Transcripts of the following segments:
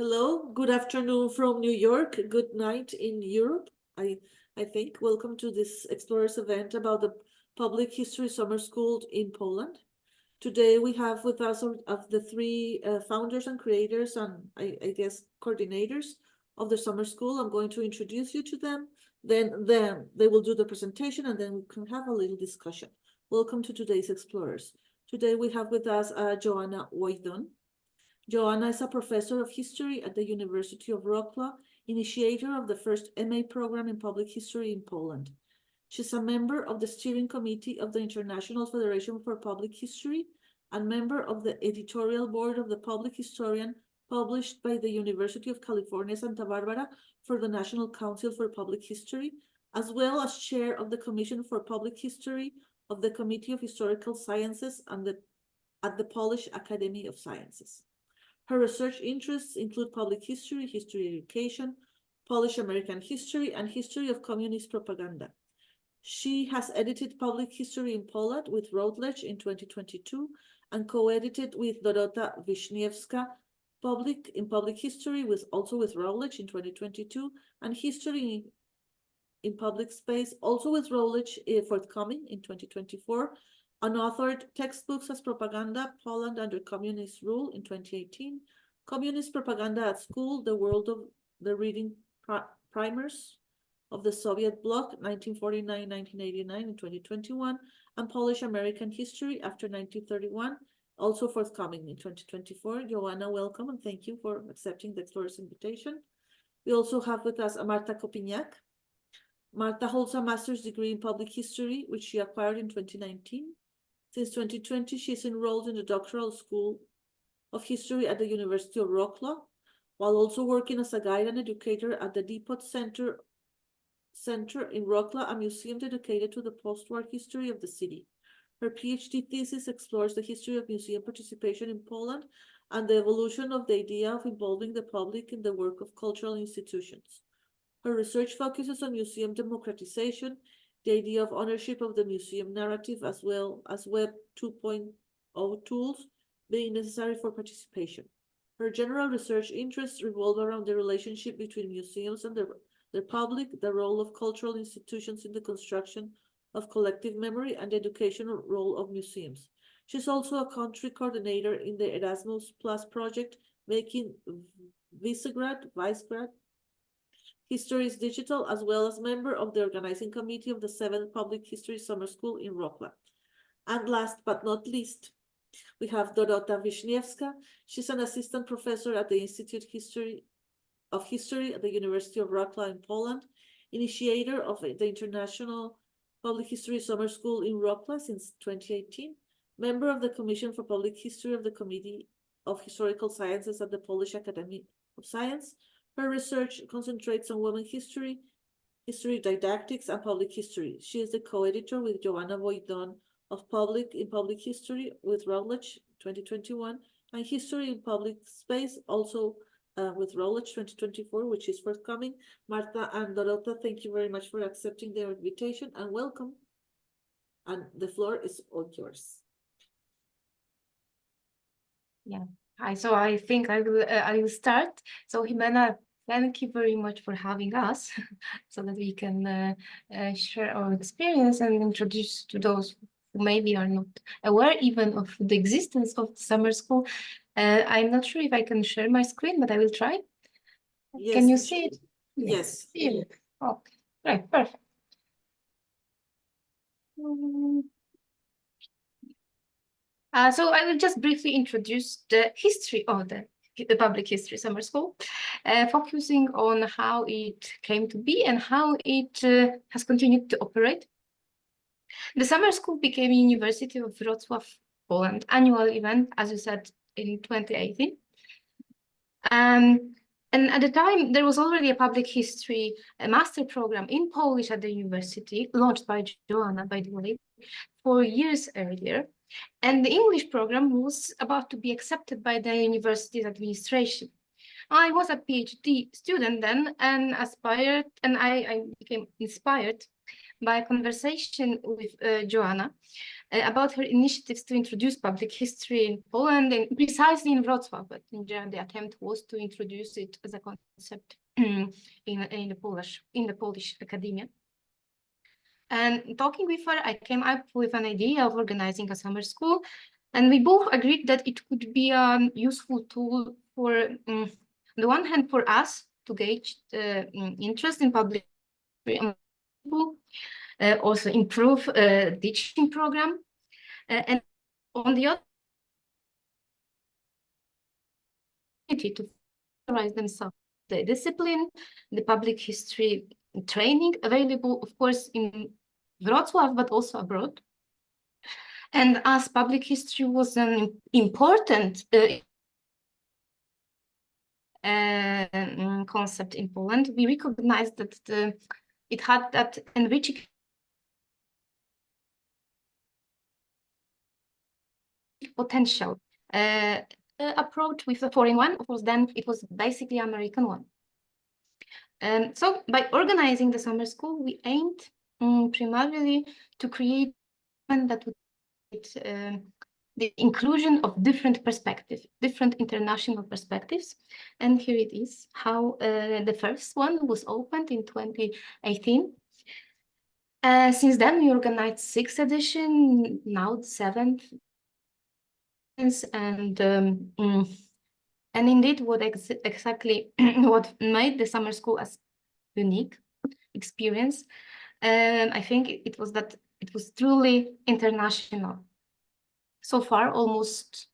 Hello, good afternoon from New York. Good night in Europe, I think. Welcome to this Explorers event about the Public History Summer School in Poland. Today we have with us of the three founders and creators and I guess coordinators of the summer school. I'm going to introduce you to them. Then they will do the presentation and then we can have a little discussion. Welcome to today's Explorers. Today we have with us Joanna Wojdon. Joanna is a professor of history at the University of Wrocław, initiator of the first MA program in public history in Poland. She's a member of the steering committee of the International Federation for Public History and member of the editorial board of the Public Historian published by the University of California, Santa Barbara for the National Council for Public History, as well as chair of the Commission for Public History of the Committee of Historical Sciences and at the Polish Academy of Sciences. Her research interests include public history, history education, Polish American history, and history of communist propaganda. She has edited Public History in Poland with Routledge in 2022 and co-edited with Dorota Wiśniewska Public History also with Routledge in 2022 and History in Public Space also with Routledge forthcoming in 2024. Unauthored textbooks as Propaganda, Poland under Communist Rule in 2018, Communist Propaganda at School, The World of the Reading Primers of the Soviet Bloc, 1949-1989 in 2021, and Polish American History after 1931, also forthcoming in 2024. Joanna, welcome and thank you for accepting the Explorer's invitation. We also have with us Marta Kopiniak. Marta holds a master's degree in public history, which she acquired in 2019. Since 2020, she is enrolled in the Doctoral School of History at the University of Wrocław, while also working as a guide and educator at the Depot Center in Wrocław, a museum dedicated to the post-war history of the city. Her PhD thesis explores the history of museum participation in Poland and the evolution of the idea of involving the public in the work of cultural institutions. Her research focuses on museum democratization, the idea of ownership of the museum narrative, as well as Web 2.0 tools being necessary for participation. Her general research interests revolve around the relationship between museums and the public, the role of cultural institutions in the construction of collective memory, and the educational role of museums. She's also a country coordinator in the Erasmus Plus project, making Visegrad History is Digital, as well as member of the organizing committee of the 7th Public History Summer School in Wrocław. And last but not least, we have Dorota Wiśniewska. She's an assistant professor at the Institute of History at the University of Wrocław in Poland, initiator of the International Public History Summer School in Wrocław since 2018, member of the Commission for Public History of the Committee of Historical Sciences at the Polish Academy of Science. Her research concentrates on women history, history didactics, and public history. She is the co-editor with Joanna Wojdon of Public History with Routledge 2021 and History in Public Space also with Routledge 2024, which is forthcoming. Marta and Dorota, thank you very much for accepting their invitation and welcome. And the floor is all yours. Yeah. Hi. So I think I will start. So Jimena, thank you very much for having us, so that we can share our experience and introduce to those who maybe are not aware even of the existence of the summer school. I'm not sure if I can share my screen, but I will try. Yes, can you see it? Yes. Yeah. Okay. Right. Perfect. So I will just briefly introduce the history of the Public History Summer School, focusing on how it came to be and how it has continued to operate. The summer school became University of Wrocław, Poland annual event, as you said, in 2018. And at the time, there was already a public history master program in Polish at the university, launched by Joanna, by the way, 4 years earlier. And the English program was about to be accepted by the university's administration. I was a PhD student then and I became inspired by a conversation with Joanna about her initiatives to introduce public history in Poland, and precisely in Wrocław, but in general, the attempt was to introduce it as a concept in the Polish academia. And talking with her, I came up with an idea of organizing a summer school, and we both agreed that it could be a useful tool for, on the one hand, for us to gauge the interest in public history, also improve teaching program, and on the other, to familiarize themselves the discipline, the public history training available, of course, in Wrocław, but also abroad. And as public history was an important concept in Poland, we recognized that it had that enriching potential. Approach with the foreign one, of course, then it was basically American one. So by organizing the summer school, we aimed primarily to create that would the inclusion of different perspectives, different international perspectives. And here it is, how the first one was opened in 2018. Since then, we organized 6th edition, now 7th. And indeed, what exactly what made the summer school as unique experience, I think it was that it was truly international. So far, almost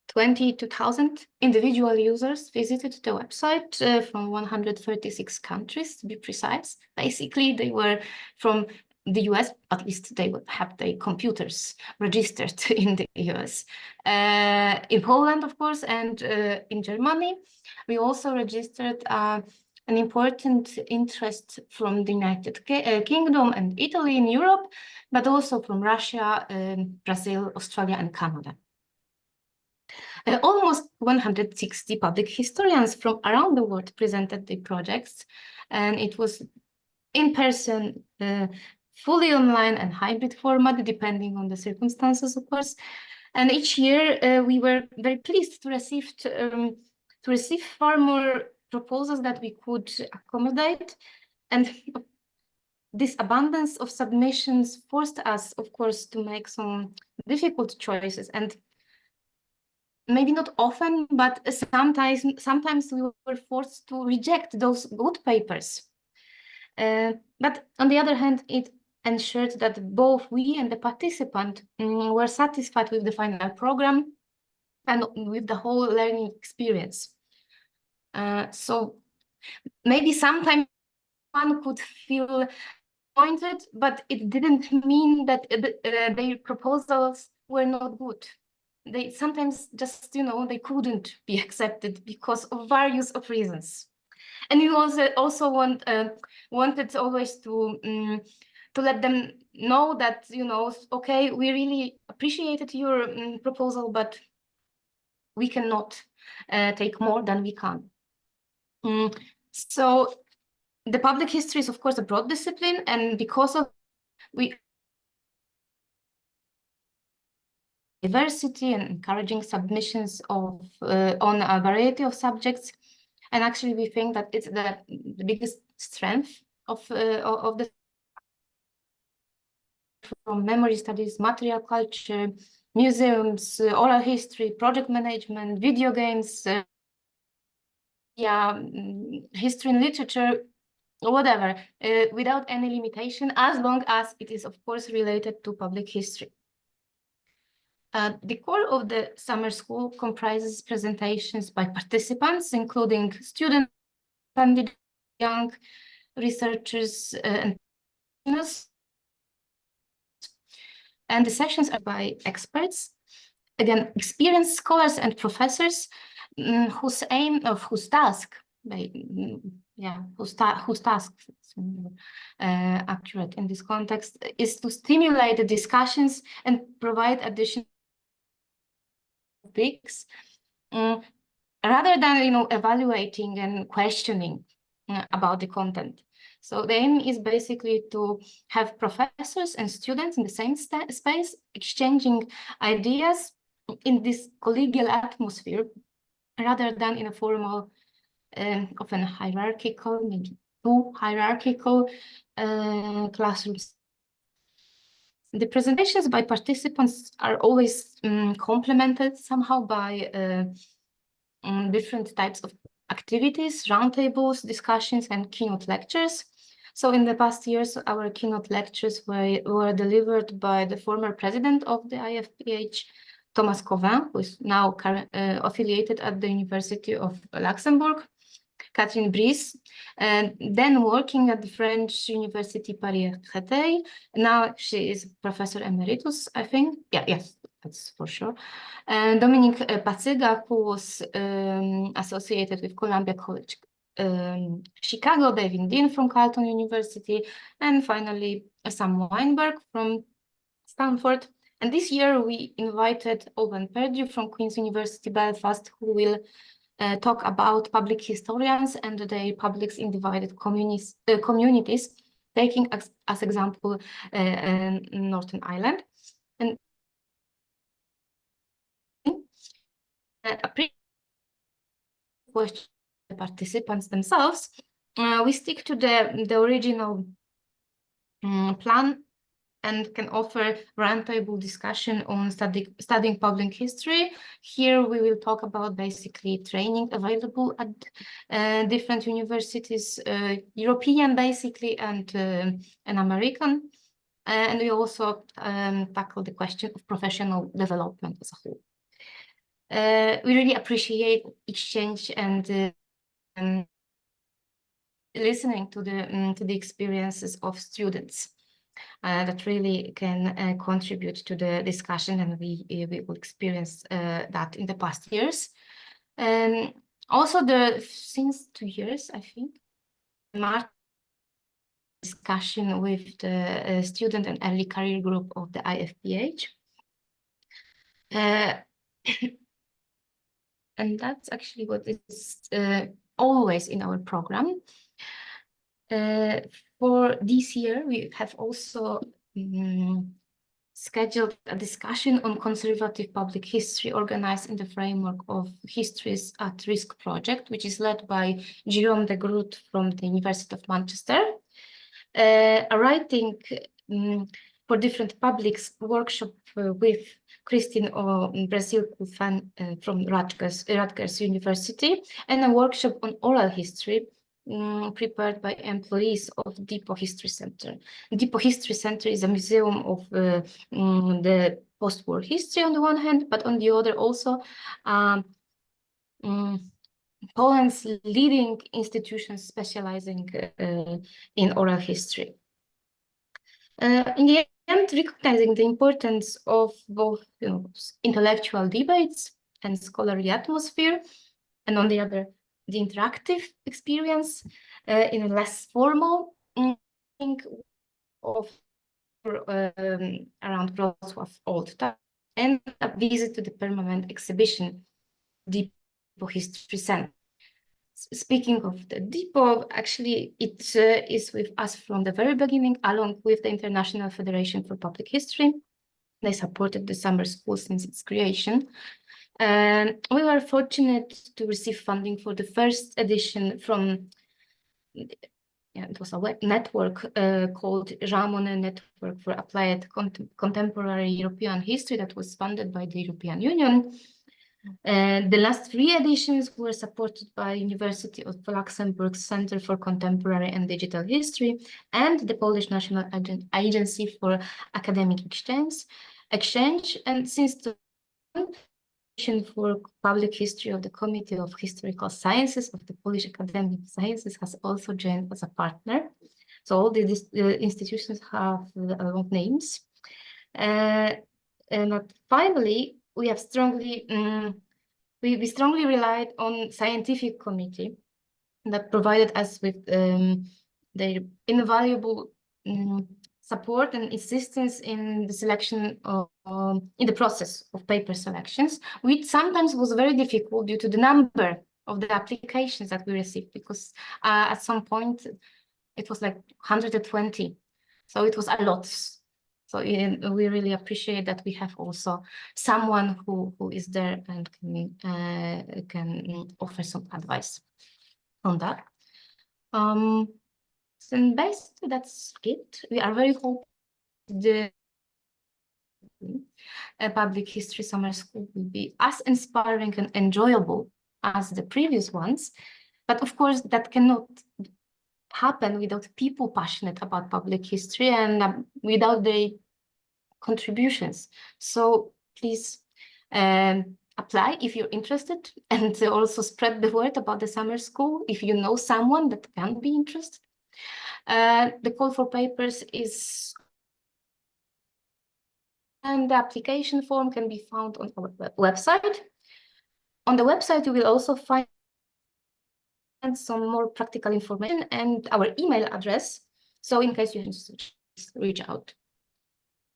22,000 individual users visited the website from 136 countries, to be precise. Basically, they were from the US, at least they would have their computers registered in the US. In Poland, of course, and in Germany. We also registered an important interest from the United Kingdom and Italy in Europe, but also from Russia, Brazil, Australia, and Canada. Almost 160 public historians from around the world presented the projects, and it was in person, fully online and hybrid format, depending on the circumstances, of course. And each year we were very pleased to receive far more proposals that we could accommodate. And this abundance of submissions forced us, of course, to make some difficult choices. And maybe not often, but sometimes we were forced to reject those good papers. But on the other hand, it ensured that both we and the participant were satisfied with the final program and with the whole learning experience. So maybe sometimes one could feel disappointed, but it didn't mean that their proposals were not good. They sometimes just, they couldn't be accepted because of various of reasons. And we also wanted always to let them know that, okay, we really appreciated your proposal, but we cannot take more than we can. So the public history is, of course, a broad discipline, and because of diversity and encouraging submissions of on a variety of subjects. And actually, we think that it's the biggest strength of the from memory studies, material culture, museums, oral history, project management, video games, history and literature, whatever, without any limitation, as long as it is, of course, related to public history. The core of the summer school comprises presentations by participants, including students, young researchers, and the sessions are by experts, again, experienced scholars and professors whose task accurate in this context is to stimulate the discussions and provide additional topics rather than evaluating and questioning about the content. So the aim is basically to have professors and students in the same space, exchanging ideas in this collegial atmosphere, rather than in a formal, often hierarchical, maybe too hierarchical classrooms. The presentations by participants are always complemented somehow by different types of activities, roundtables, discussions, and keynote lectures. So in the past years, our keynote lectures were delivered by the former president of the IFPH, Thomas Covin, who is now affiliated at the University of Luxembourg, Catherine Brice, and then working at the French University Paris-Créteil. Now she is Professor Emeritus, I think. Yes, that's for sure. And Dominique Patsiga, who was associated with Columbia College Chicago, David Dean from Carleton University, and finally Sam Weinberg from Stanford. And this year we invited Owen Perdue from Queen's University Belfast, who will talk about public historians and their publics in divided communities, taking as example Northern Ireland. And a question the participants themselves, we stick to the original plan and can offer roundtable discussion on studying public history. Here we will talk about basically training available at different universities, European basically and American. And we also tackle the question of professional development as a whole. We really appreciate exchange and listening to the experiences of students. That really can contribute to the discussion, and we will experience that in the past years. Also, since 2 years, I think, March discussion with the student and early career group of the IFPH. And that's actually what is always in our program. For this year, we have also scheduled a discussion on conservative public history organized in the framework of Histories at Risk project, which is led by Jérôme de Groot from the University of Manchester. A writing for different publics workshop with Christine Brasilco from Rutgers University, and a workshop on oral history prepared by employees of Depot History Center. Depot History Center is a museum of the post-war history on the one hand, but on the other also Poland's leading institutions specializing in oral history. In the end, recognizing the importance of both intellectual debates and scholarly atmosphere, and on the other, the interactive experience in a less formal of around Wrocław Old Town, and a visit to the permanent exhibition, Depot History Center. Speaking of the Depot, actually, it is with us from the very beginning, along with the International Federation for Public History. They supported the summer school since its creation. We were fortunate to receive funding for the first edition from, it was a web network called Jean Monnet Network for Applied Contemporary European History that was funded by the European Union. The last 3 editions were supported by University of Luxembourg's Center for Contemporary and Digital History and the Polish National Agency for Academic Exchange. And since the for Public History of the Committee of Historical Sciences of the Polish Academy of Sciences has also joined as a partner. So all these institutions have long names. And finally, we have strongly we strongly relied on scientific committee that provided us with their invaluable support and assistance in the selection of in the process of paper selections, which sometimes was very difficult due to the number of the applications that we received, because at some point it was like 120. So it was a lot. So we really appreciate that we have also someone who is there and can offer some advice on that. So basically that's it. We are very hopeful the public history summer school will be as inspiring and enjoyable as the previous ones. But of course, that cannot happen without people passionate about public history and without their contributions. So please apply if you're interested, and also spread the word about the summer school if you know someone that can be interested. The call for papers is, and the application form can be found on our website. On the website, you will also find some more practical information and our email address. So in case you want to reach out.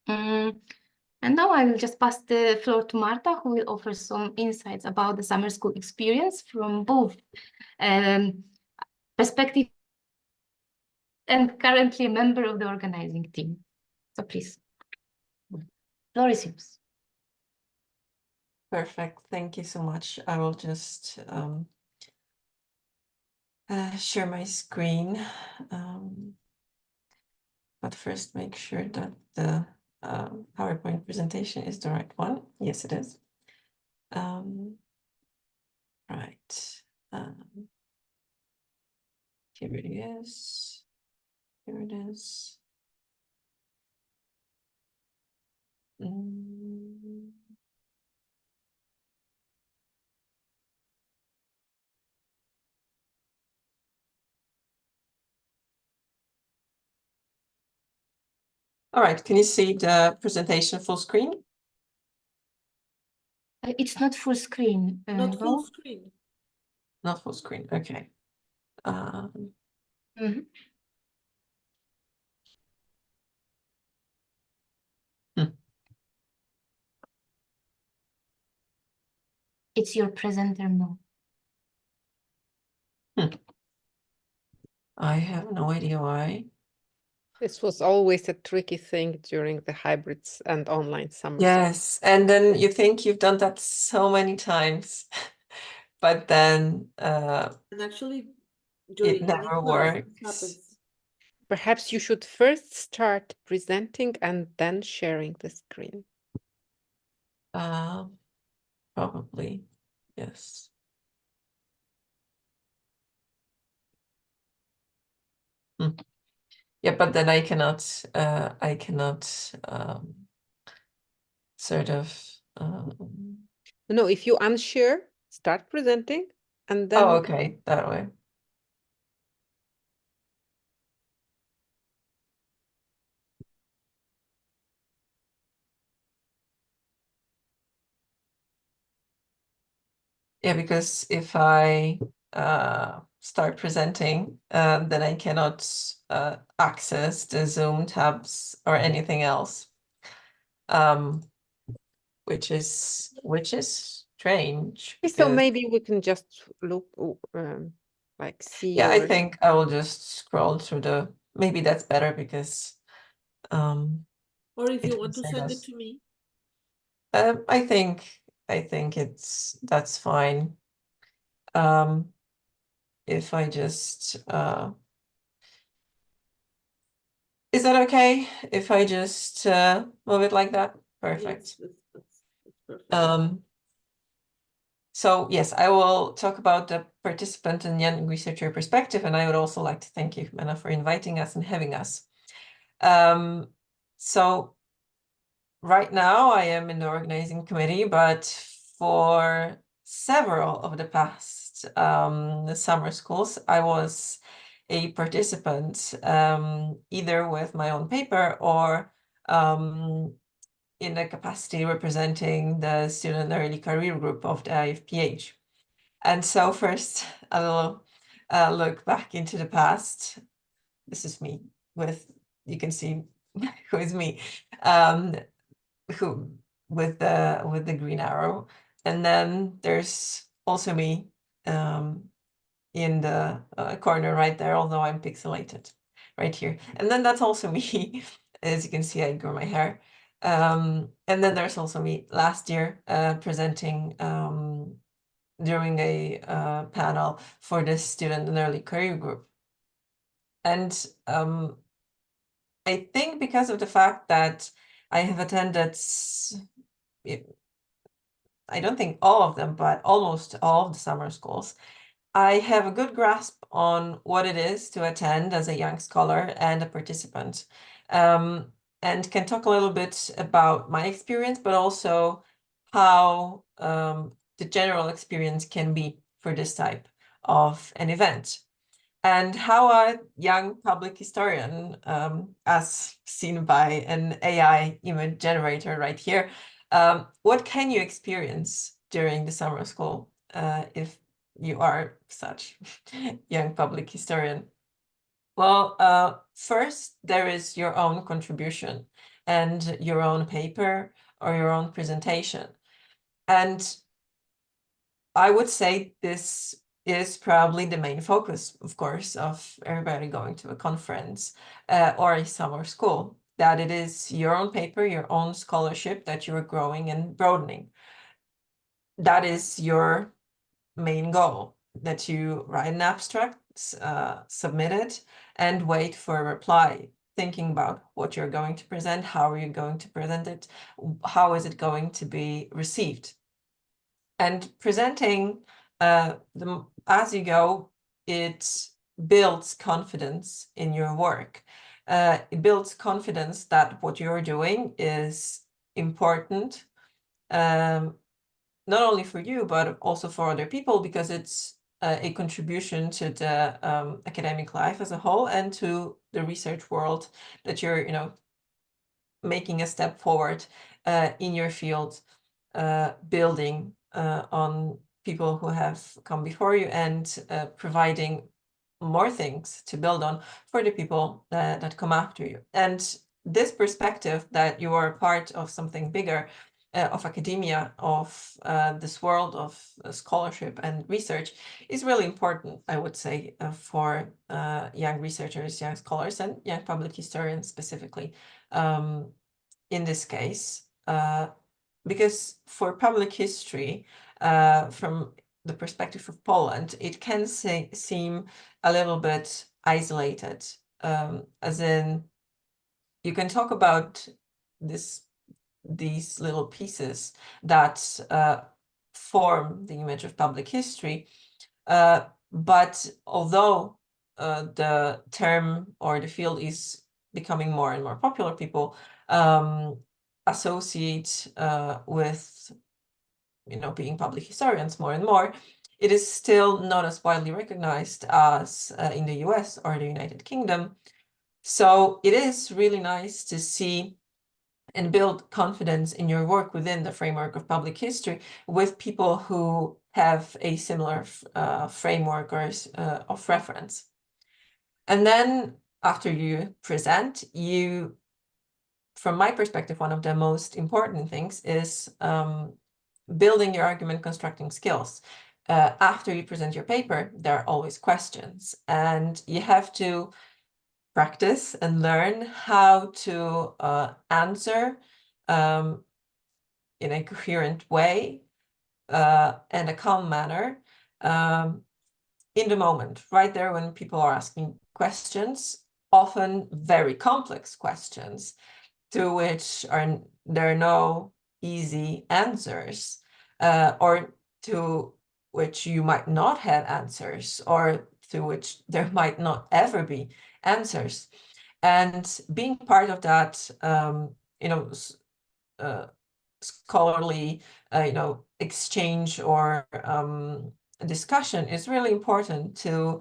And now I will just pass the floor to Marta, who will offer some insights about the summer school experience from both perspective and currently a member of the organizing team. So please, floor is yours. Perfect. Thank you so much. I will just share my screen. But first make sure that the PowerPoint presentation is the right one. Yes, it is. Right. Here it is. Here it is. All right, can you see the presentation full screen? It's not full screen. Not full No. screen. Not full screen, okay. It's your presenter mode. I have no idea why. This was always a tricky thing during the hybrids and online summer. Yes, and then you think you've done that so many times, but then And actually, during never any class, works. it happens. Perhaps you should first start presenting and then sharing the screen. Probably, yes. Yeah, but then I cannot sort of No, if you unshare, start presenting and then oh, okay, that way. Yeah, because if I start presenting, then I cannot access the Zoom tabs or anything else. Which is strange. so because- maybe we can just look like see Yeah, I your think I will just scroll through the, maybe that's better because Or if it you will want to save send us. it to me. I think that's fine. If I just is that okay if I just move it like that? Perfect. Yes, that's perfect. So yes, I will talk about the participant and young researcher perspective, and I would also like to thank you, Mena, for inviting us and having us. So right now I am in the organizing committee, but for several of the past the summer schools, I was a participant, either with my own paper or in the capacity representing the student early career group of the IFPH. And so first a little look back into the past. This is me with, you can see who is me, who with the green arrow. And then there's also me in the corner right there, although I'm pixelated. right here. And then that's also me. As you can see, I grew my hair. And then there's also me last year presenting during a panel for this student and early career group. And I think because of the fact that I have attended, I don't think all of them, but almost all of the summer schools, I have a good grasp on what it is to attend as a young scholar and a participant, and can talk a little bit about my experience, but also how the general experience can be for this type of an event. And how a young public historian, as seen by an AI image generator right here, what can you experience during the summer school if you are such young public historian? Well, first, there is your own contribution and your own paper or your own presentation. And I would say this is probably the main focus, of course, of everybody going to a conference or a summer school, that it is your own paper, your own scholarship that you are growing and broadening. That is your main goal, that you write an abstract, submit it, and wait for a reply, thinking about what you're going to present, how are you going to present it, how is it going to be received. And presenting as you go, it builds confidence in your work. It builds confidence that what you're doing is important, not only for you, but also for other people, because it's a contribution to the academic life as a whole and to the research world, that you're, making a step forward in your field, building on people who have come before you, and providing more things to build on for the people that come after you. And this perspective that you are part of something bigger, of academia, of this world of scholarship and research, is really important, I would say, for young researchers, young scholars, and young public historians specifically, in this case, because for public history, from the perspective of Poland, it can seem a little bit isolated, as in, you can talk about these little pieces that form the image of public history, but although the term or the field is becoming more and more popular, people associate with being public historians more and more, it is still not as widely recognized as in the US or the United Kingdom. So it is really nice to see and build confidence in your work within the framework of public history with people who have a similar framework or of reference. And then after you present, from my perspective, one of the most important things is building your argument constructing skills. After you present your paper, there are always questions, and you have to practice and learn how to answer in a coherent way and a calm manner in the moment, right there when people are asking questions, often very complex questions, to which there are no easy answers, or to which you might not have answers, or to which there might not ever be answers. And being part of that, scholarly, exchange or discussion is really important to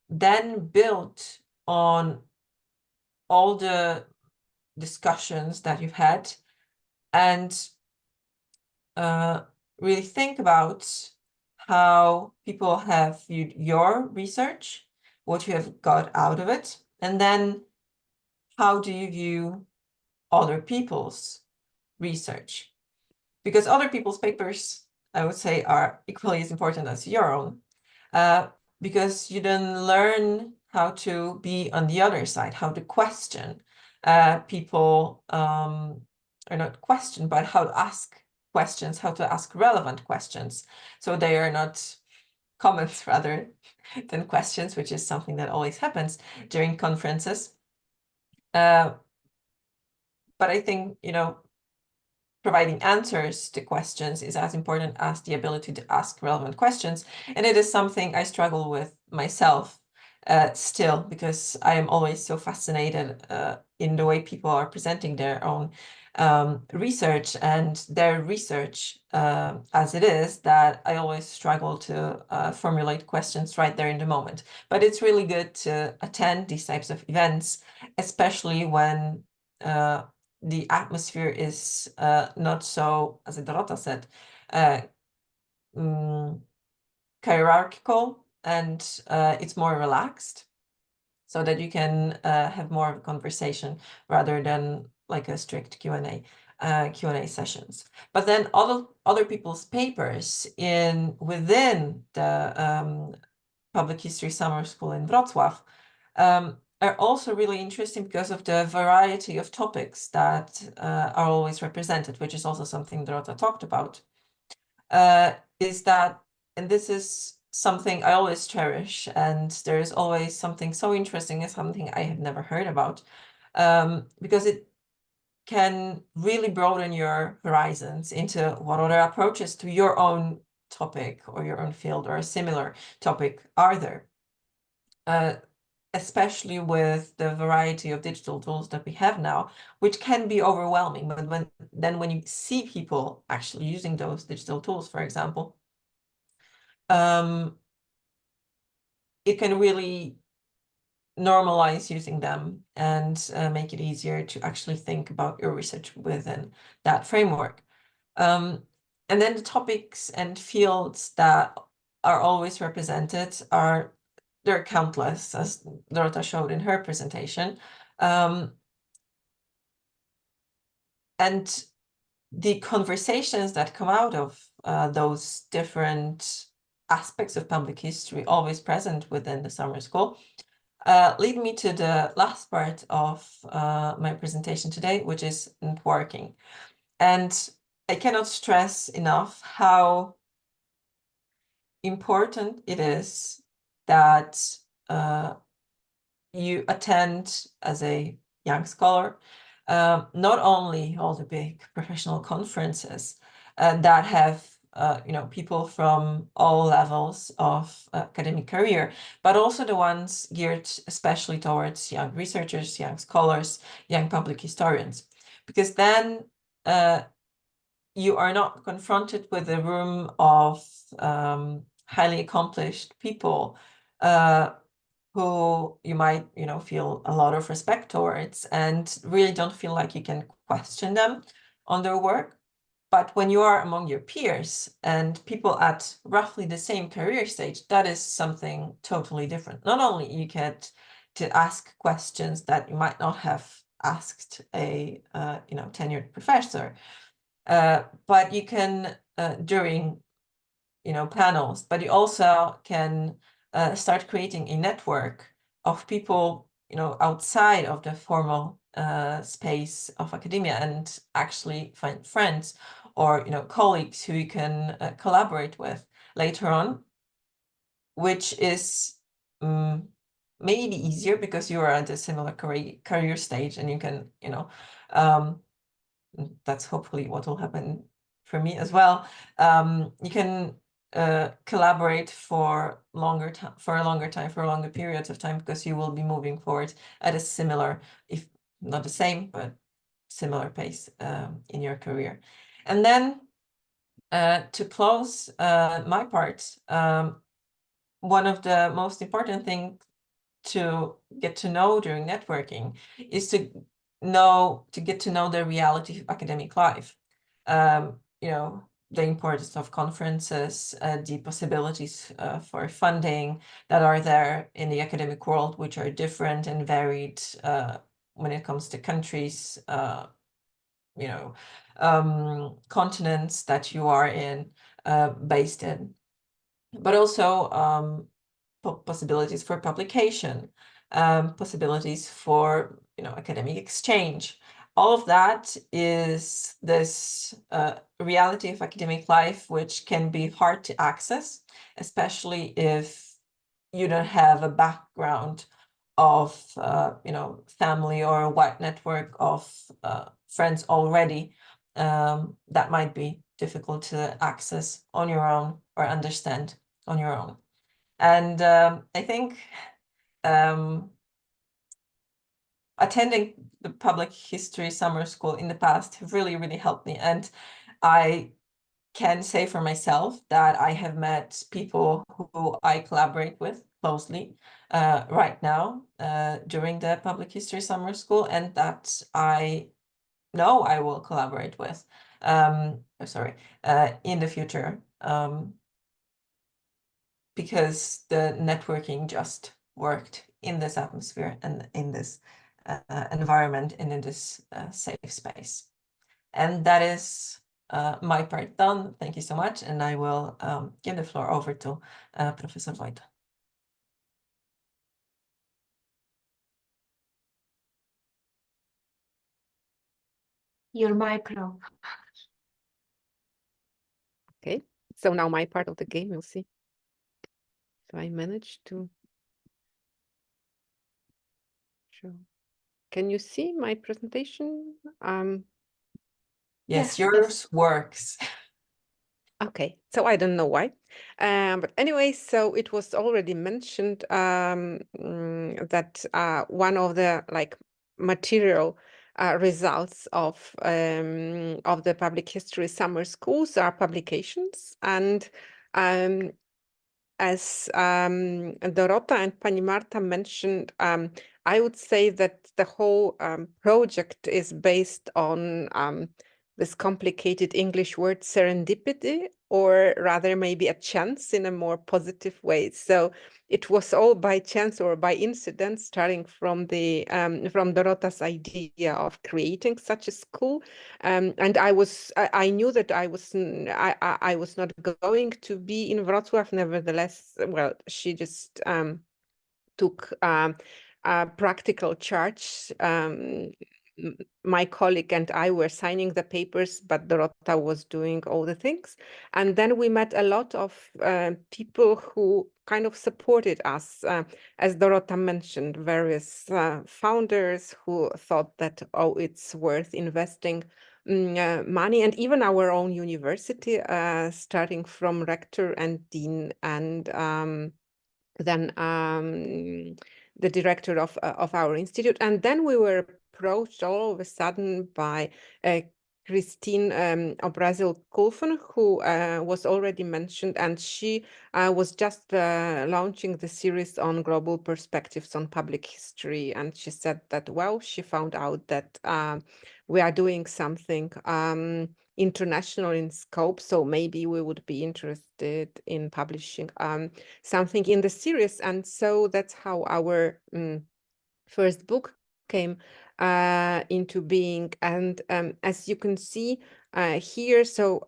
then build on all the discussions that you've had, and really think about how people have viewed your research, what you have got out of it, and then how do you view other people's research? Because other people's papers, I would say, are equally as important as your own, because you then learn how to be on the other side, how to question people, or not question, but how to ask questions, how to ask relevant questions. So they are not comments rather than questions, which is something that always happens during conferences. But I think, providing answers to questions is as important as the ability to ask relevant questions. And it is something I struggle with myself still, because I am always so fascinated in the way people are presenting their own research and their research as it is, that I always struggle to formulate questions right there in the moment. But it's really good to attend these types of events, especially when the atmosphere is not so, as Dorota said, hierarchical, and it's more relaxed, so that you can have more of a conversation rather than like a strict Q&A sessions. But then other people's papers within the Public History Summer School in Wrocław are also really interesting because of the variety of topics that are always represented, which is also something Dorota talked about, is that, and this is something I always cherish, and there is always something so interesting and something I have never heard about, because it can really broaden your horizons into what other approaches to your own topic or your own field or a similar topic are there. Especially with the variety of digital tools that we have now, which can be overwhelming. But when you see people actually using those digital tools, for example, it can really normalize using them and make it easier to actually think about your research within that framework. And then the topics and fields that are always represented they're countless, as Dorota showed in her presentation. And the conversations that come out of those different aspects of public history, always present within the summer school, lead me to the last part of my presentation today, which is networking. And I cannot stress enough how important it is that you attend as a young scholar not only all the big professional conferences that have people from all levels of academic career, but also the ones geared especially towards young researchers, young scholars, young public historians, because then you are not confronted with a room of highly accomplished people who you might, feel a lot of respect towards and really don't feel like you can question them on their work. But when you are among your peers and people at roughly the same career stage, that is something totally different. Not only you get to ask questions that you might not have asked a tenured professor, but you can during panels, but you also can start creating a network of people outside of the formal space of academia, and actually find friends or colleagues who you can collaborate with later on, which is maybe easier because you are at a similar career stage, and you can that's hopefully what will happen for me as well. You can collaborate for a longer periods of time, because you will be moving forward at a similar, if not the same, but similar pace in your career. And then to close my part, one of the most important things to get to know during networking is to get to know the reality of academic life. The importance of conferences, the possibilities for funding that are there in the academic world, which are different and varied when it comes to countries, continents that you are based in, but also possibilities for publication, possibilities for, you know, academic exchange. All of that is this reality of academic life, which can be hard to access, especially if you don't have a background of, you know, family or a wide network of friends already. That might be difficult to access on your own or understand on your own. And I think attending the public history summer school in the past have really, really helped me. And I can say for myself that I have met people who I collaborate with closely right now during the public history summer school, and that I know I will collaborate with in the future, because the networking just worked in this atmosphere and in this environment and in this safe space. And that is my part done. Thank you so much. And I will give the floor over to Professor Wojta. Your micro. Okay, so now my part of the game, we'll see. So I managed to show. Can you see my presentation? Yes, Yes. yours works. Okay, so I don't know why. But anyway, so it was already mentioned that one of the material results of the public history summer schools are publications. And as Dorota and Pani Marta mentioned, I would say that the whole project is based on this complicated English word serendipity, or rather maybe a chance in a more positive way. So it was all by chance or by incident, starting from the from Dorota's idea of creating such a school. And I knew that I was not going to be in Wrocław. Nevertheless, well, she just took a practical charge. My colleague and I were signing the papers, but Dorota was doing all the things. And then we met a lot of people who kind of supported us. As Dorota mentioned, various founders who thought that, oh, it's worth investing money, and even our own university, starting from rector and dean, and then the director of our institute. And then we were approached all of a sudden by Christine Obrazil-Kulfen, who was already mentioned, and she was just launching the series on global perspectives on public history. And she said that, well, she found out that we are doing something international in scope, so maybe we would be interested in publishing something in the series. And so that's how our first book came into being. And as you can see here, so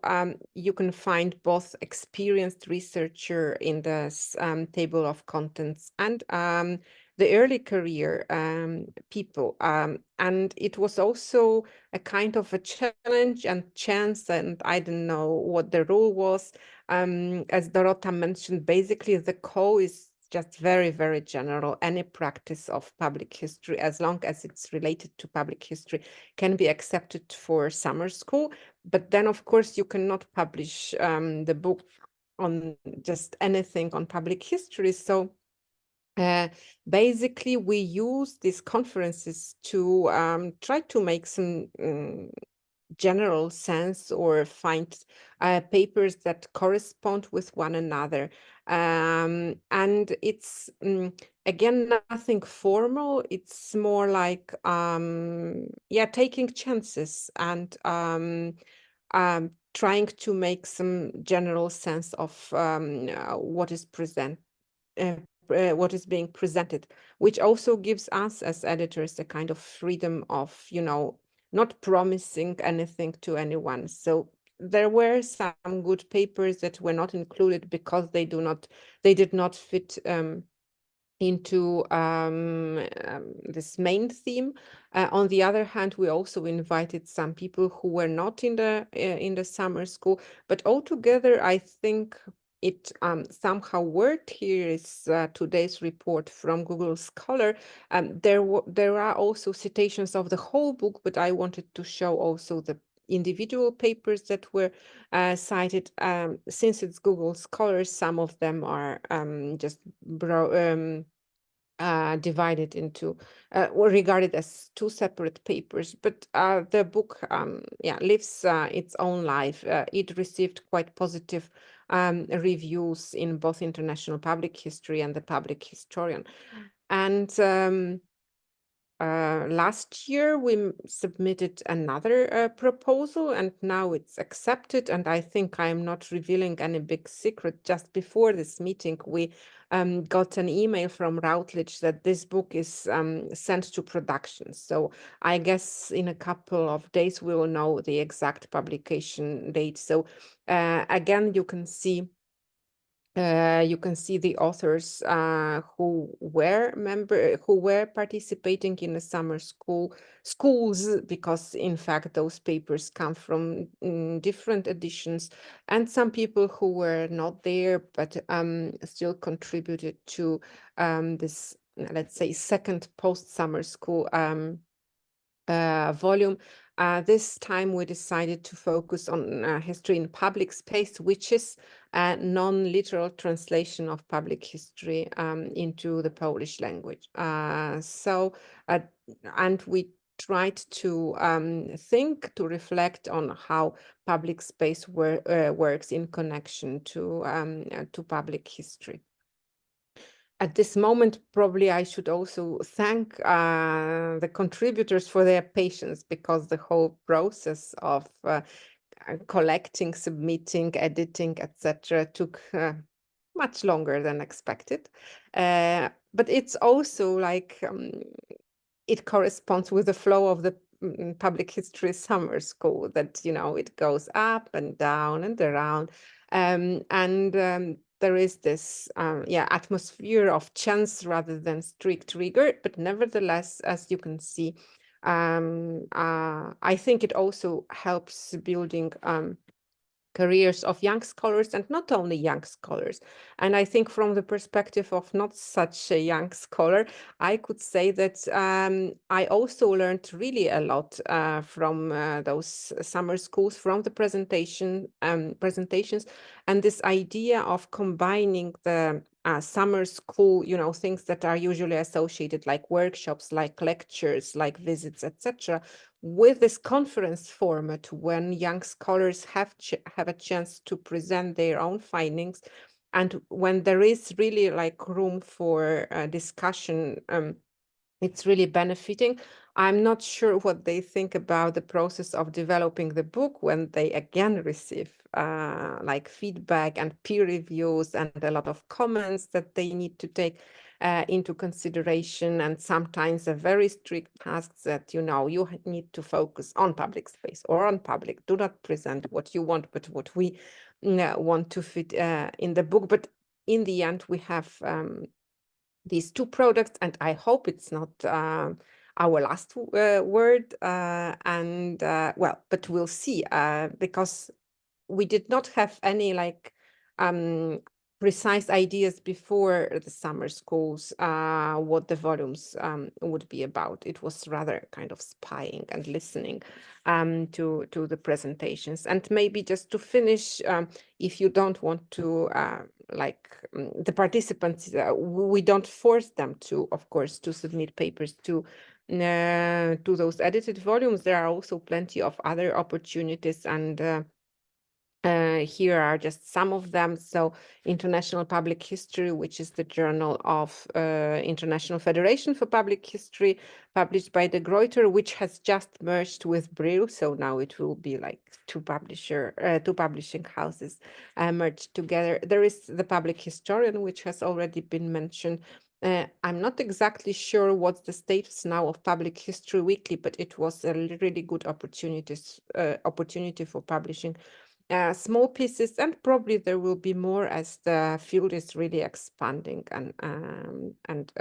you can find both experienced researcher in this table of contents and the early career people. And it was also a kind of a challenge and chance, and I don't know what the rule was. As Dorota mentioned, basically the call is just very, very general. Any practice of public history, as long as it's related to public history, can be accepted for summer school. But then, of course, you cannot publish the book on just anything on public history. So basically, we use these conferences to try to make some general sense or find papers that correspond with one another. And it's, again, nothing formal. It's more like, taking chances and trying to make some general sense of what is what is being presented, which also gives us as editors a kind of freedom of, not promising anything to anyone. So there were some good papers that were not included because they did not fit into this main theme. On the other hand, we also invited some people who were not in the summer school, but altogether, I think it somehow worked. Here is today's report from Google Scholar. There are also citations of the whole book, but I wanted to show also the individual papers that were cited. Since it's Google Scholar, some of them are just divided into or regarded as two separate papers, but the book lives its own life. It received quite positive reviews in both International Public History and the Public Historian. And last year we submitted another proposal, and now it's accepted. And I think I'm not revealing any big secret. Just before this meeting, we got an email from Routledge that this book is sent to production. So I guess in a couple of days we will know the exact publication date. So again, you can see the authors who were participating in the summer schools, because in fact those papers come from different editions, and some people who were not there but still contributed to this, let's say, second post-summer school volume. This time we decided to focus on history in public space, which is a non-literal translation of public history into the Polish language. And we tried to reflect on how public space works in connection to public history. At this moment, probably I should also thank the contributors for their patience, because the whole process of collecting, submitting, editing, etc., took much longer than expected. But it's also like it corresponds with the flow of the public history summer school, that it goes up and down and around, and there is this atmosphere of chance rather than strict rigor. But nevertheless, as you can see, I think it also helps building careers of young scholars, and not only young scholars. And I think from the perspective of not such a young scholar, I could say that I also learned really a lot from those summer schools, from the presentations, and this idea of combining the summer school, things that are usually associated, like workshops, like lectures, like visits, etc., with this conference format, when young scholars have a chance to present their own findings, and when there is really like room for discussion. It's really benefiting. I'm not sure what they think about the process of developing the book when they again receive like feedback and peer reviews and a lot of comments that they need to take into consideration, and sometimes a very strict tasks that you need to focus on public space or on public. Do not present what you want, but what we want to fit in the book. But in the end, we have these two products, and I hope it's not our last word. But we'll see, because we did not have any like precise ideas before the summer schools what the volumes would be about. It was rather kind of spying and listening to the presentations. And maybe just to finish, if you don't want to the participants, we don't force them to, of course, to submit papers to those edited volumes. There are also plenty of other opportunities, and here are just some of them. So International Public History, which is the journal of International Federation for Public History, published by De Gruyter, which has just merged with Brill. So now it will be like two publishing houses merged together. There is the Public Historian, which has already been mentioned. I'm not exactly sure what's the status now of Public History Weekly, but it was a really good opportunity for publishing small pieces, and probably there will be more as the field is really expanding and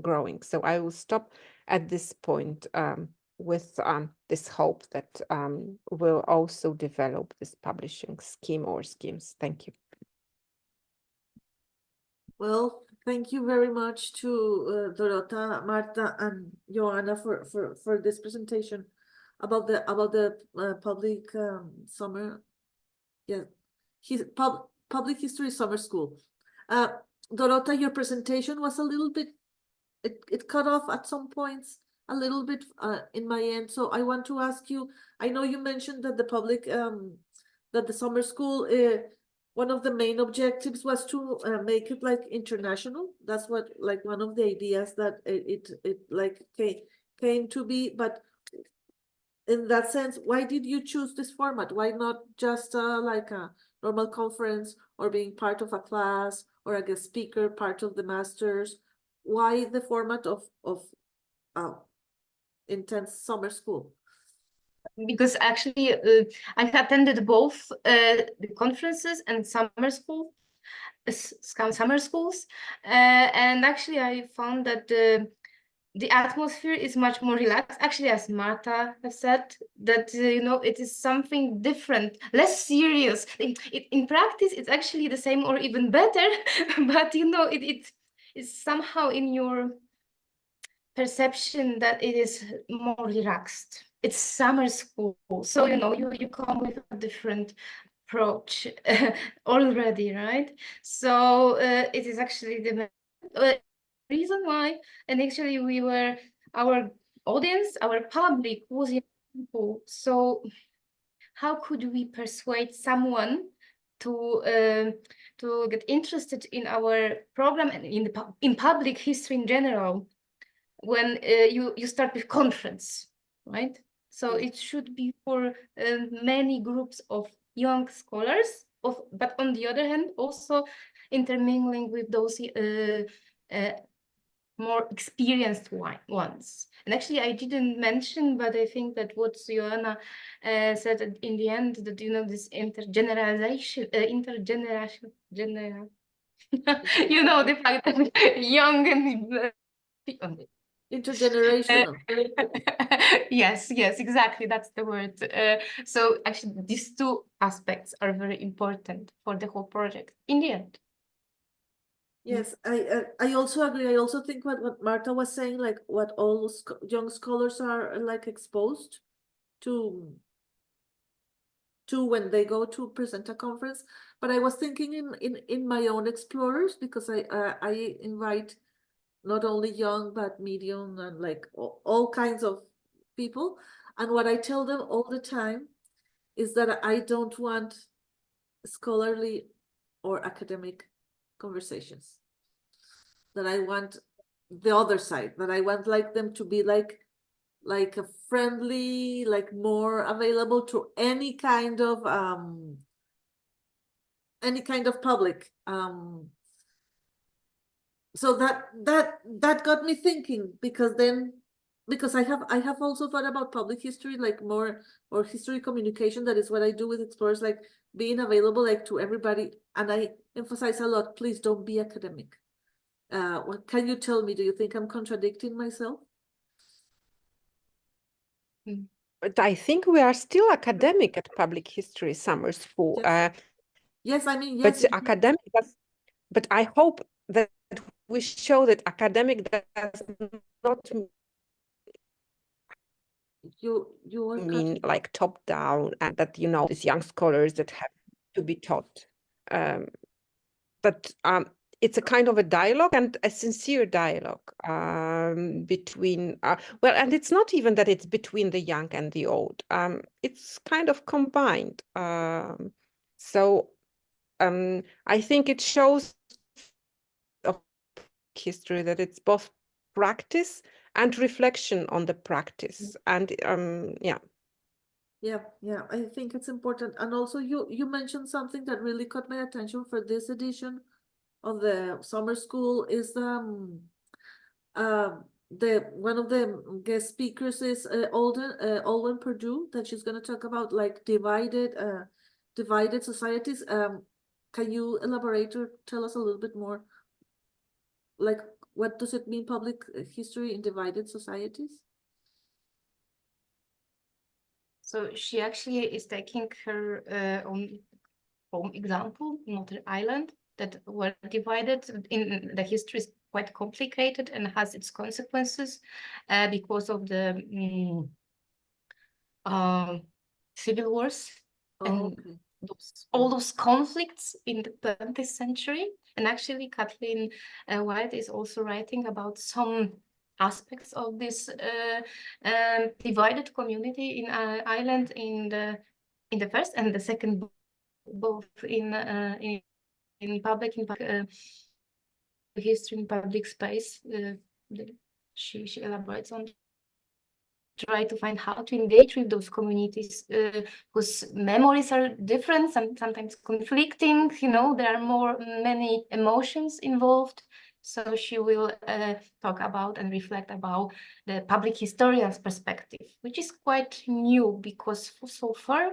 growing. So I will stop at this point with this hope that we'll also develop this publishing scheme or schemes. Thank you. Well, thank you very much to Dorota, Marta, and Joanna for this presentation about the public summer, yeah, public history summer school. Dorota, your presentation was a little bit, it cut off at some points a little bit in my end. So I want to ask you, I know you mentioned that the public that the summer school one of the main objectives was to make it like international. That's what like one of the ideas that it like came to be. But in that sense, why did you choose this format? Why not just like a normal conference or being part of a class or a guest speaker, part of the masters? Why the format of intense summer school? Because actually I attended both the conferences and summer schools, and actually I found that the atmosphere is much more relaxed. Actually, as Marta has said, that you know, it is something different, less serious. In practice, it's actually the same or even better, but you know, it is somehow in your perception that it is more relaxed. It's summer school, so you know, you come with a different approach already, right? So it is actually the reason why, and actually our audience, our public was young people. So how could we persuade someone to get interested in our program and in public history in general when you start with conference, right? So it should be for many groups of young scholars, but on the other hand, also intermingling with those more experienced ones. And actually, I didn't mention, but I think that what Joanna said in the end, that you know, this intergeneration, you know, the fact that young and Intergenerational. yes, exactly. That's the word. So actually, these two aspects are very important for the whole project in the end. Yes, I also agree. I also think what Marta was saying, like what all young scholars are like exposed to when they go to present a conference. But I was thinking in my own explorers, because I invite not only young but medium and like all kinds of people. And what I tell them all the time is that I don't want scholarly or academic conversations. That I want the other side, that I want like them to be like a friendly, like more available to any kind of public. So that got me thinking, because I have also thought about public history, like more or history communication. That is what I do with explorers, like being available like to everybody. And I emphasize a lot, please don't be academic. What can you tell me? Do you think I'm contradicting myself? But I think we are still academic at public history summer school. Yes. Yes, I mean, But yes. academic, but I hope that we show that academic does not You are mean like top down, and that, you know, these young scholars that have to be taught. But it's a kind of a dialogue, and a sincere dialogue between, well, and it's not even that it's between the young and the old. It's kind of combined. So I think it shows of history that it's both practice and reflection on the practice. And yeah. Yeah, I think it's important. And also you mentioned something that really caught my attention for this edition of the summer school is the one of the guest speakers is Alden Purdue, that she's going to talk about like divided divided societies. Can you elaborate or tell us a little bit more? Like, what does it mean, public history in divided societies? So she actually is taking her own home example, Northern Ireland, that were divided in the history is quite complicated and has its consequences because of the civil wars Oh, and okay. all those conflicts in the 20th century. And actually, Kathleen White is also writing about some aspects of this divided community in Ireland in the first and the second book, both in public history in public space. She elaborates on try to find how to engage with those communities whose memories are different, sometimes conflicting. There are many emotions involved. So she will talk about and reflect about the public historian's perspective, which is quite new because so far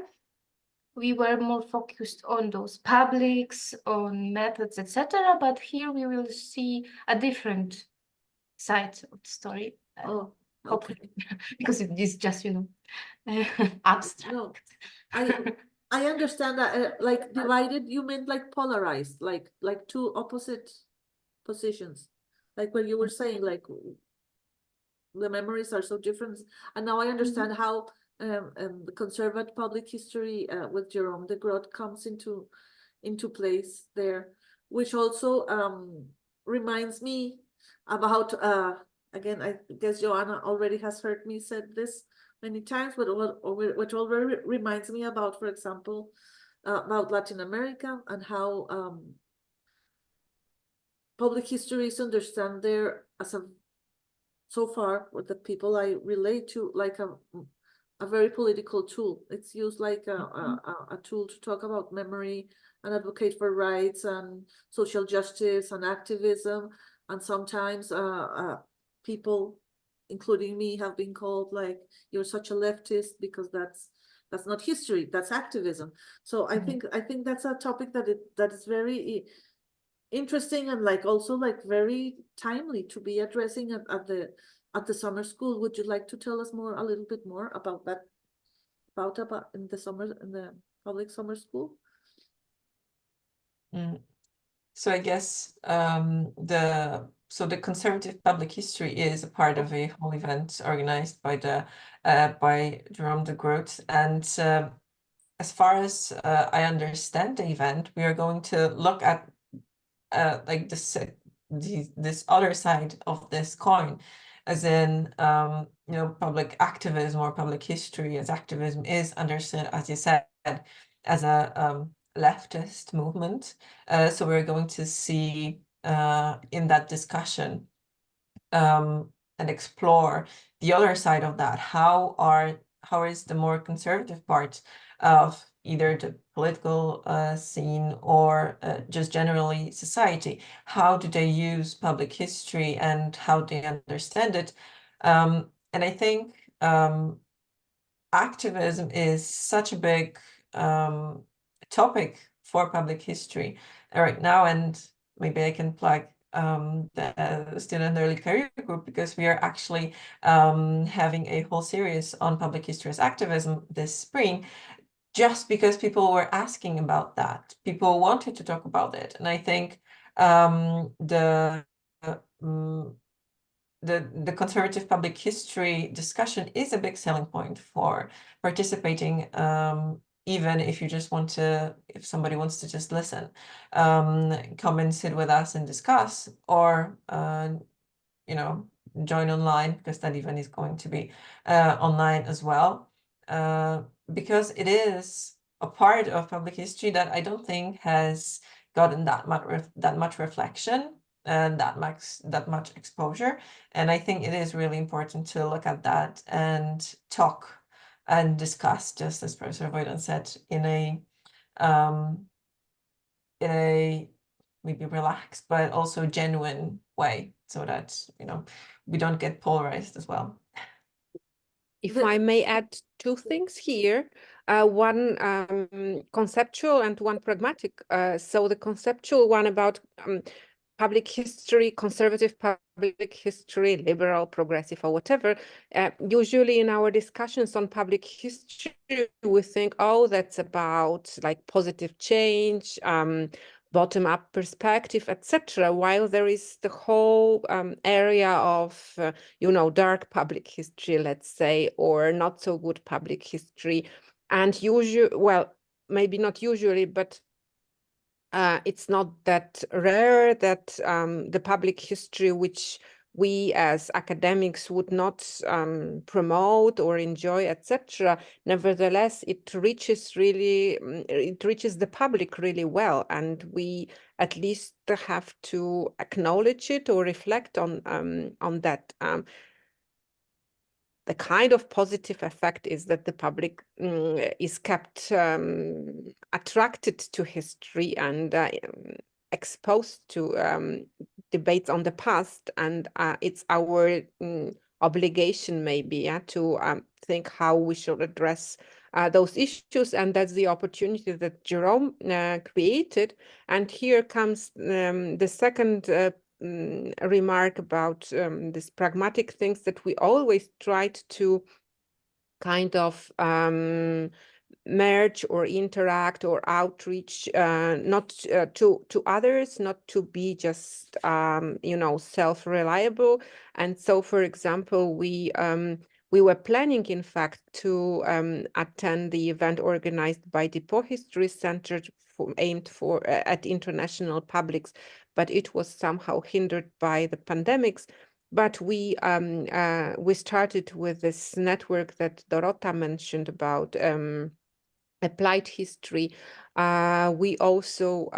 we were more focused on those publics, on methods, etc. But here we will see a different side of the story. Oh, okay. Hopefully, because it is just abstract. No, I understand that. Like divided, you meant like polarized, like two opposite positions, like when you were saying like the memories are so different. And now I understand how the conservative public history with Jerome de Groot comes into place there, which also reminds me about again, I guess Joanna already has heard me said this many times, but which already reminds me about, for example, about Latin America and how public history is understood there as a, so far with the people I relate to, like a very political tool. It's used like a tool to talk about memory and advocate for rights and social justice and activism. And sometimes people, including me, have been called like, you're such a leftist because that's not history, that's activism. So I think that's a topic that is very interesting and like also like very timely to be addressing at the summer school. Would you like to tell us a little bit more about that, about in the public summer school? So I guess the conservative public history is a part of a whole event organized by Jerome de Groot. And as far as I understand the event, we are going to look at like this other side of this coin, as in public activism or public history, as activism is understood, as you said, as a leftist movement. So we're going to see in that discussion and explore the other side of that. How is the more conservative part of either the political scene or just generally society? How do they use public history and how they understand it? And I think activism is such a big topic for public history right now, and maybe I can plug the student early career group, because we are actually having a whole series on public history as activism this spring, just because people were asking about that. People wanted to talk about it, and I think the conservative public history discussion is a big selling point for participating, even if if somebody wants to just listen, come and sit with us and discuss, or join online, because that event is going to be online as well, because it is a part of public history that I don't think has gotten that much reflection and that much exposure. And I think it is really important to look at that and talk and discuss, just as Professor Voidan said, in a maybe relaxed but also genuine way, so that we don't get polarized as well. If I may add two things here, one conceptual and one pragmatic. So the conceptual one about public history, conservative public history, liberal, progressive, or whatever. Usually in our discussions on public history, we think, oh, that's about like positive change, bottom-up perspective, etc. While there is the whole area of, dark public history, let's say, or not so good public history. And usually, well, maybe not usually, but it's not that rare that the public history which we as academics would not promote or enjoy, etc. Nevertheless, it reaches the public really well, and we at least have to acknowledge it or reflect on that. The kind of positive effect is that the public is kept attracted to history and exposed to debates on the past, and it's our obligation maybe to think how we should address those issues, and that's the opportunity that Jerome created. And here comes the second remark about these pragmatic things that we always tried to kind of merge or interact or outreach, not to others, not to be just self-reliable. And so, for example, we were planning, in fact, to attend the event organized by the Po History Center aimed at international publics, but it was somehow hindered by the pandemics. But we started with this network that Dorota mentioned about applied history. We also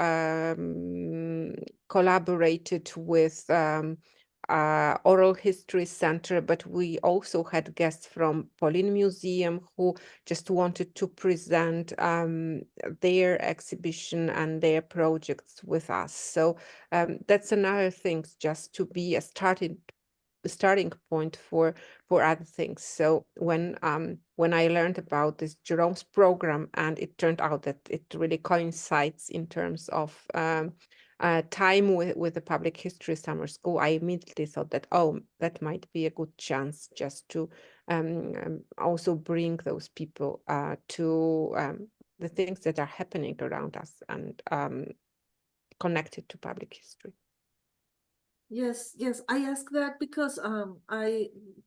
collaborated with Oral History Center, but we also had guests from Polin Museum who just wanted to present their exhibition and their projects with us. So that's another thing, just to be a starting point for other things. So when I learned about this Jerome's program, and it turned out that it really coincides in terms of time with the public history summer school, I immediately thought that, oh, that might be a good chance just to also bring those people to the things that are happening around us and connected to public history. Yes, I ask that because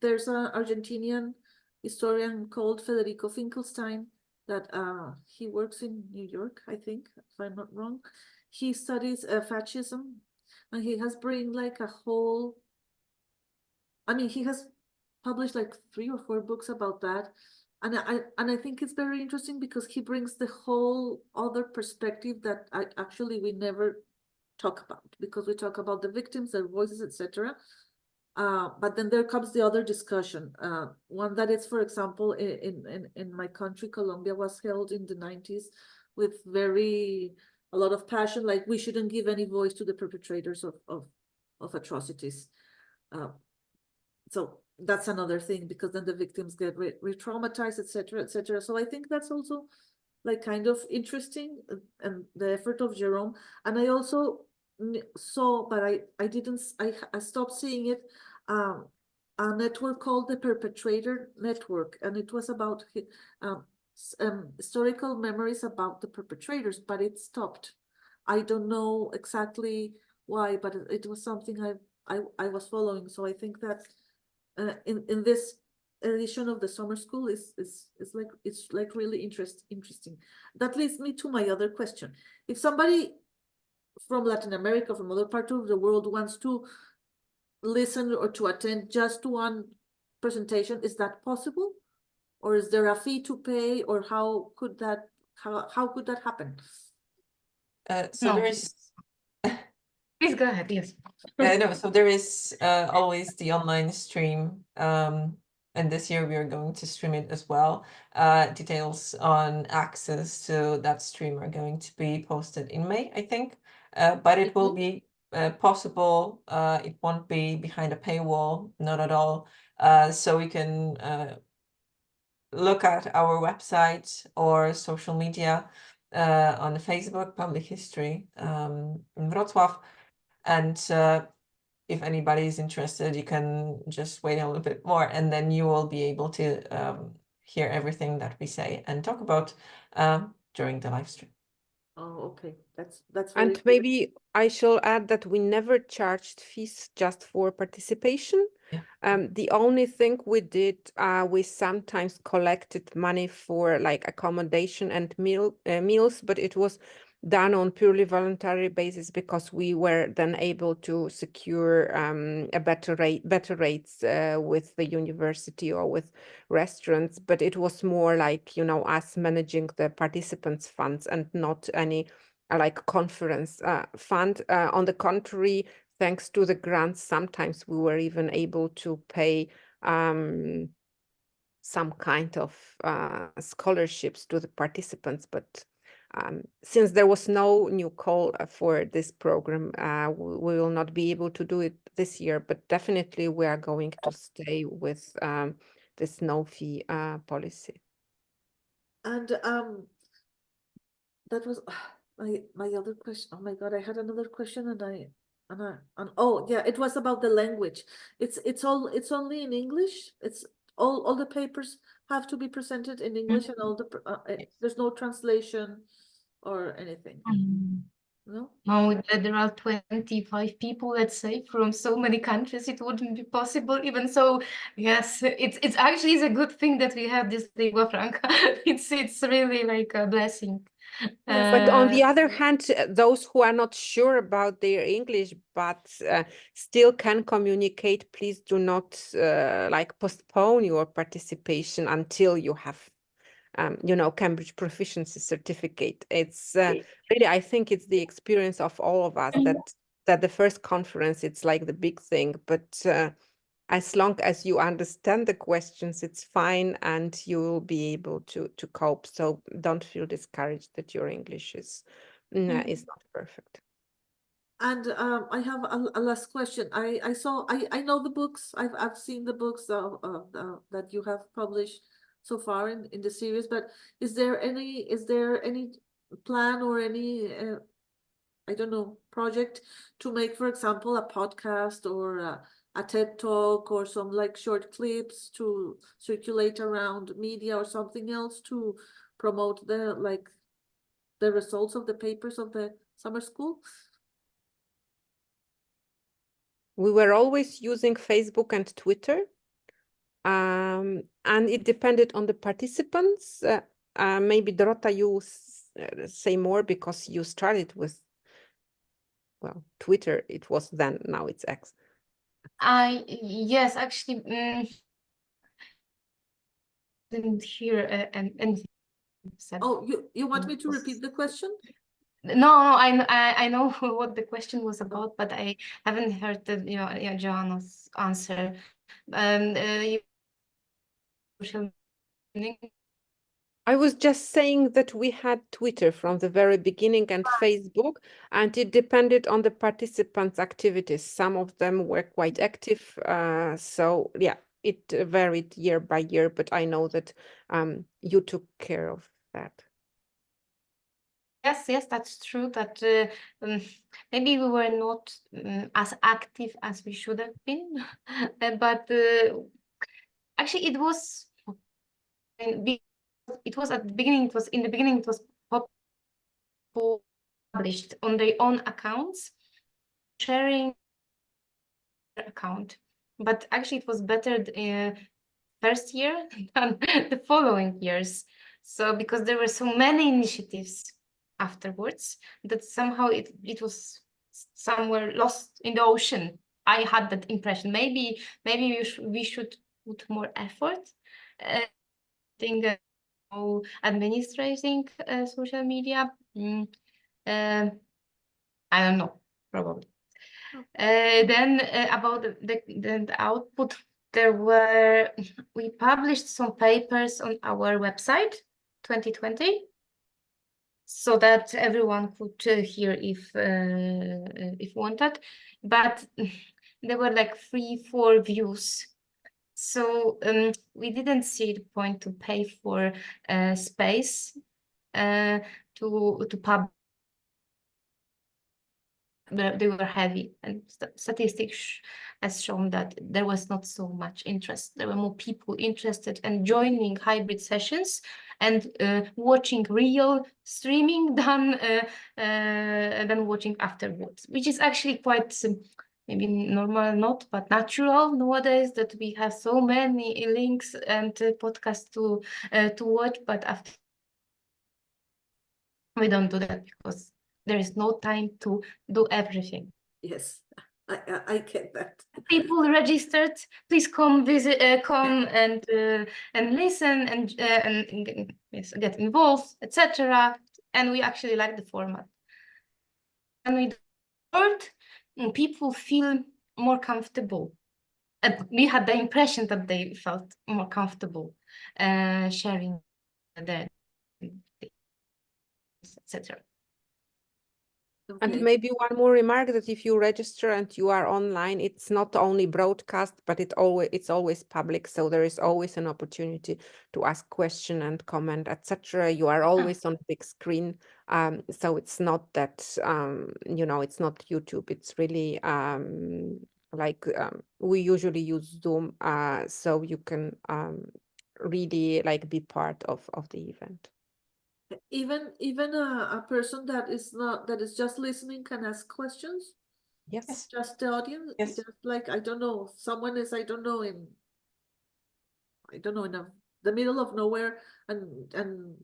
there's an Argentinian historian called Federico Finkelstein that he works in New York, I think, if I'm not wrong. He studies fascism, and he has bring like a whole, I mean, he has published like 3 or 4 books about that. And I think it's very interesting because he brings the whole other perspective that we never talk about, because we talk about the victims, their voices, etc. But then there comes the other discussion. One that is, for example, in my country, Colombia, was held in the 90s with a lot of passion, like we shouldn't give any voice to the perpetrators of atrocities. So that's another thing, because then the victims get re-traumatized, etc., etc. So I think that's also like kind of interesting, and the effort of Jerome. And I also saw, but I didn't, I stopped seeing it, a network called the Perpetrator Network, and it was about historical memories about the perpetrators, but it stopped. I don't know exactly why, but it was something I was following. So I think that in this edition of the summer school is like really interesting. That leads me to my other question. If somebody from Latin America, from other parts of the world, wants to listen or to attend just one presentation, is that possible? Or is there a fee to pay, or how could that happen? So No. there is Please go ahead. Yes. no, so there is always the online stream, and this year we are going to stream it as well. Details on access to that stream are going to be posted in May, I think. But it will be possible. It won't be behind a paywall, not at all. So we can look at our website or social media on Facebook, Public History in Wrocław. And if anybody is interested, you can just wait a little bit more, and then you will be able to hear everything that we say and talk about during the live stream. Oh, okay. That's very And good. maybe I shall add that we never charged fees just for participation. Yeah. The only thing we did, we sometimes collected money for like accommodation and meals, but it was done on purely voluntary basis because we were then able to secure a better rates with the university or with restaurants. But it was more like, you know, us managing the participants' funds and not any like conference fund. On the contrary, thanks to the grants, sometimes we were even able to pay some kind of scholarships to the participants. But since there was no new call for this program, we will not be able to do it this year, but definitely we are going to stay with this no fee policy. And that was my other question. Oh my God, I had another question and oh yeah, it was about the language. It's only in English. It's all the papers have to be presented in English and all the there's no translation or anything. No? No, there are 25 people, let's say, from so many countries. It wouldn't be possible. Even so, yes, it's actually a good thing that we have this lingua franca. It's really like a blessing. Yes. But on the other hand, those who are not sure about their English but still can communicate, please do not like postpone your participation until you have, you know, Cambridge Proficiency Certificate. It's really, I think it's the experience of all of us that the first conference, it's like the big thing. But as long as you understand the questions, it's fine, and you will be able to cope. So don't feel discouraged that your English is not perfect. And I have a last question. I know the books. I've seen the books that you have published so far in the series. But is there any plan or any I don't know, project to make, for example, a podcast or a TED Talk or some like short clips to circulate around media or something else to promote the results of the papers of the summer school? We were always using Facebook and Twitter, and it depended on the participants. Maybe Dorota, you say more because you started with, well, Twitter. It was then, now it's X. Yes, actually, didn't hear anything said. Oh, you want me to repeat the question? No, I know what the question was about, but I haven't heard the Joanna's answer. Social media. I was just saying that we had Twitter from the very beginning and Facebook, and it depended on the participants' activities. Some of them were quite active, so yeah, it varied year by year, but I know that you took care of that. Yes, that's true. That maybe we were not as active as we should have been, but actually it was. It was at the beginning. It was in the beginning. It was published on their own accounts, sharing their account. But actually, it was better first year than the following years. So because there were so many initiatives afterwards that somehow it was somewhere lost in the ocean. I had that impression. Maybe we should put more effort. Administrating social media. I don't know, probably. Then about the output, we published some papers on our website 2020, so that everyone could hear if wanted, but there were like 3-4 views So we didn't see the point to pay for space to publish. They were heavy, and statistics has shown that there was not so much interest. There were more people interested in joining hybrid sessions and watching real streaming than watching afterwards, which is actually quite maybe normal, not but natural nowadays, that we have so many links and podcasts to watch, but after we don't do that because there is no time to do everything. Yes, I get that. People registered, please come visit, come and listen and yes, get involved, etc. And we actually like the format. And we heard people feel more comfortable. And we had the impression that they felt more comfortable sharing their etc. And Okay. maybe one more remark, that if you register and you are online, it's not only broadcast, but it's always public. So there is always an opportunity to ask question and comment, etc. You are always on big screen. So it's not that, it's not YouTube. It's really we usually use Zoom, so you can really be part of the event. Even a person that is just listening can ask questions. Yes. Just the audience. Yes. Just like, I don't know, someone is, I don't know, in the middle of nowhere and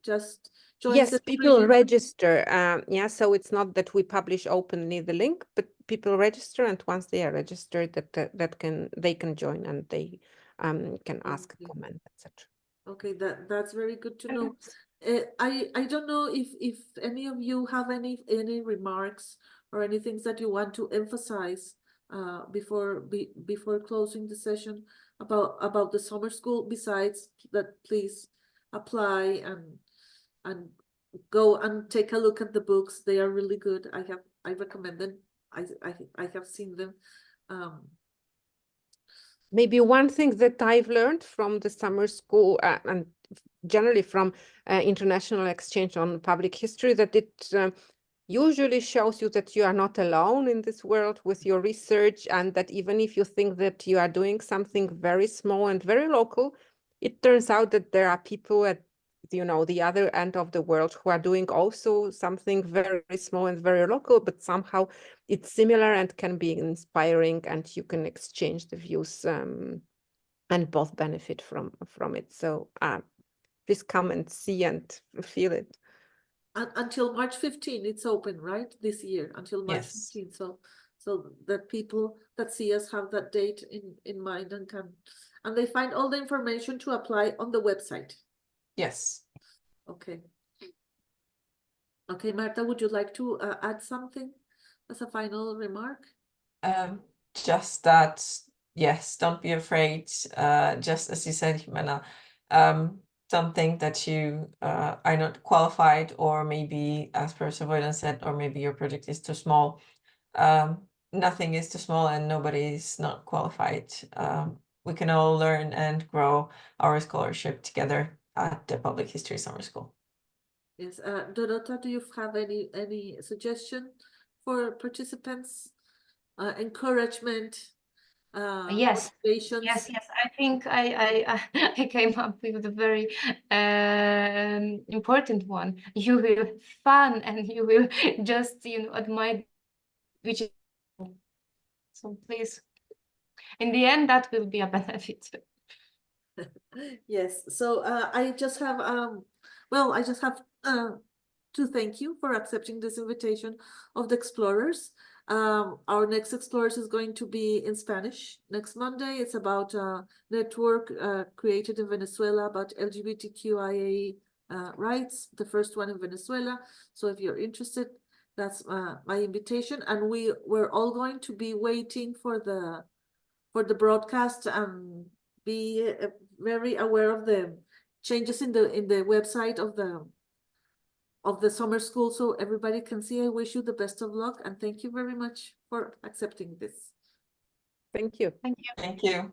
just joins Yes, the people stream. register. Yeah, so it's not that we publish openly the link, but people register, and once they are registered, they can join, and they can ask a Okay. comment, etc. Okay, that's very good to know. I don't know if any of you have any remarks or any things that you want to emphasize before closing the session about the summer school. Besides that, please apply and go and take a look at the books. They are really good. I recommend them. I have seen them. Maybe one thing that I've learned from the summer school and generally from international exchange on public history, that it usually shows you that you are not alone in this world with your research, and that even if you think that you are doing something very small and very local, it turns out that there are people at the other end of the world who are doing also something very small and very local, but somehow it's similar and can be inspiring, and you can exchange the views and both benefit from it. So please come and see and feel it. Until March 15, it's open, right? This year, until March Yes. 15. So that people that see us have that date in mind and they find all the information to apply on the website. Yes. Okay. Okay, Marta, would you like to add something as a final remark? Just that, yes, don't be afraid. Just as you said, Jimena, don't think that you are not qualified, or maybe, as Professor Voyden said, or maybe your project is too small. Nothing is too small and nobody is not qualified. We can all learn and grow our scholarship together at the Public History Summer School. Yes, Dorota, do you have any suggestion for participants? Encouragement, Yes. motivations? Yes, I think I came up with a very important one. You will have fun and you will just admire, which is so. Please, in the end, that will be a benefit. Yes, so I just have to thank you for accepting this invitation of the Explorers. Our next Explorers is going to be in Spanish next Monday. It's about a network created in Venezuela about LGBTQIA rights, the first one in Venezuela. So if you're interested, that's my invitation. And we're all going to be waiting for the broadcast and be very aware of the changes in the website of the summer school, so everybody can see. I wish you the best of luck, and thank you very much for accepting this. Thank you. Thank you. Thank you.